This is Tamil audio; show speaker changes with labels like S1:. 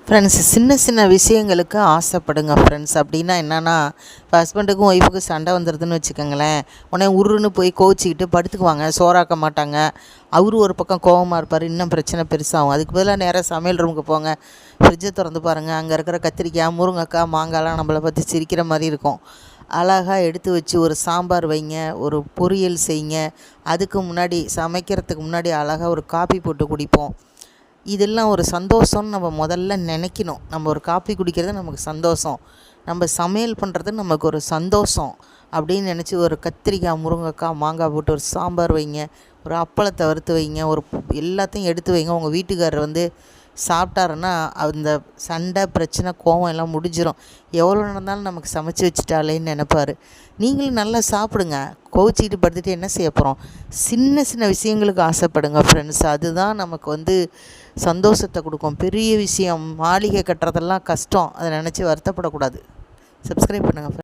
S1: ஃப்ரெண்ட்ஸ், சின்ன சின்ன விஷயங்களுக்கு ஆசைப்படுங்க ஃப்ரெண்ட்ஸ். அப்படின்னா என்னென்னா, இப்போ ஹஸ்பண்டுக்கும் ஒய்ஃபுக்கும் சண்டை வந்துடுதுன்னு வச்சுக்கோங்களேன், உடனே உருன்னு போய் கோச்சிக்கிட்டு படுத்துக்குவாங்க, சோறாக்க மாட்டாங்க. அவரு ஒரு பக்கம் கோவமாக இருப்பார், இன்னும் பிரச்சனை பெருசாகும். அதுக்கு பதிலாக நேராக சமையல் ரூமுக்கு போங்க, ஃப்ரிட்ஜை திறந்து பாருங்கள், அங்கே இருக்கிற கத்திரிக்காய், முருங்கைக்காய், மாங்காய்லாம் நம்மளை பற்றி சிரிக்கிற மாதிரி இருக்கும். அழகாக எடுத்து வச்சு ஒரு சாம்பார் வைங்க, ஒரு பொரியல் செய்யுங்க. அதுக்கு முன்னாடி சமைக்கிறதுக்கு முன்னாடி அழகாக ஒரு காப்பி போட்டு குடிப்போம். இதெல்லாம் ஒரு சந்தோஷம்னு நம்ம முதல்ல நினைக்கணும். நம்ம ஒரு காப்பி குடிக்கிறது நமக்கு சந்தோஷம், நம்ம சமையல் பண்ணுறது நமக்கு ஒரு சந்தோஷம் அப்படின்னு நினச்சி ஒரு கத்திரிக்காய், முருங்கைக்காய், மாங்காய் போட்டு ஒரு சாம்பார் வைங்க, ஒரு அப்பளத்தை வறுத்து வைங்க, ஒரு எல்லாத்தையும் எடுத்து வைங்க. உங்கள் வீட்டுக்காரர் சாப்பிட்டாருன்னா அந்த சண்டை, பிரச்சனை, கோவம் எல்லாம் முடிஞ்சிடும். எவ்வளோ நடந்தாலும் நமக்கு சமைச்சு வச்சுட்டாலேன்னு நினைப்பார். நீங்களும் நல்லா சாப்பிடுங்க. கோச்சிக்கிட்டு படுத்துட்டு என்ன செய்ய போகிறோம்? சின்ன சின்ன விஷயங்களுக்கு ஆசைப்படுங்க ஃப்ரெண்ட்ஸ். அதுதான் நமக்கு சந்தோஷத்தை கொடுக்கும். பெரிய விஷயம் மாளிகை கட்டுறதெல்லாம் கஷ்டம், அதை நினச்சி வருத்தப்படக்கூடாது. சப்ஸ்கிரைப் பண்ணுங்கள்.